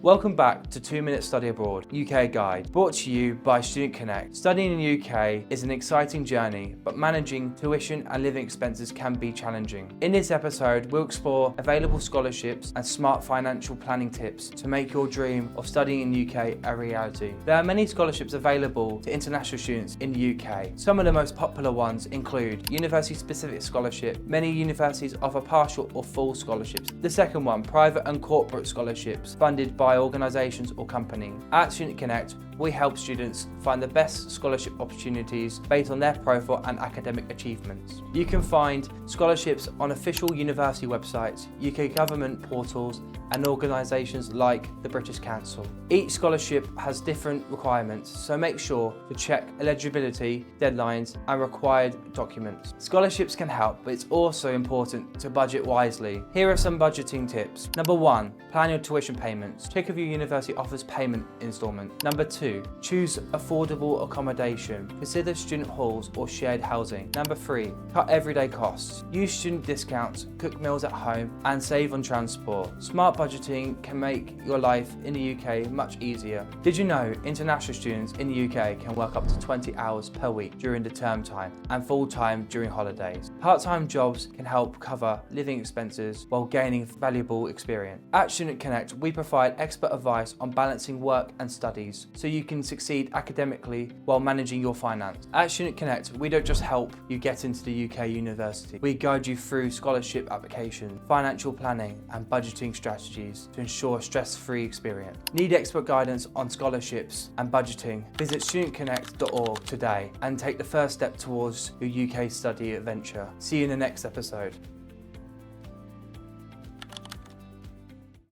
Welcome back to 2 Minute Study Abroad UK Guide, brought to you by Student Connect. Studying in the UK is an exciting journey, but managing tuition and living expenses can be challenging. In this episode, we'll explore available scholarships and smart financial planning tips to make your dream of studying in the UK a reality. There are many scholarships available to international students in the UK. Some of the most popular ones include university-specific scholarship. Many universities offer partial or full scholarships. The second one, private and corporate scholarships, funded by organisations or companies. At Student Connect, we help students find the best scholarship opportunities based on their profile and academic achievements. You can find scholarships on official university websites, UK government portals, and organisations like the British Council. Each scholarship has different requirements, so make sure to check eligibility, deadlines, and required documents. Scholarships can help, but it's also important to budget wisely. Here are some budgeting tips. Number 1, plan your tuition payments. Check if your university offers payment instalment. Number 2, choose affordable accommodation. Consider student halls or shared housing. Number 3, cut everyday costs. Use student discounts, cook meals at home, and save on transport. Smart budgeting can make your life in the UK much easier. Did you know international students in the UK can work up to 20 hours per week during the term time and full-time during holidays? Part-time jobs can help cover living expenses while gaining valuable experience. At Student Connect, we provide expert advice on balancing work and studies so you can succeed academically while managing your finance. At Student Connect, we don't just help you get into the UK university. We guide you through scholarship application, financial planning, and budgeting strategies to ensure a stress-free experience. Need expert guidance on scholarships and budgeting? Visit studentconnect.org today and take the first step towards your UK study adventure. See you in the next episode.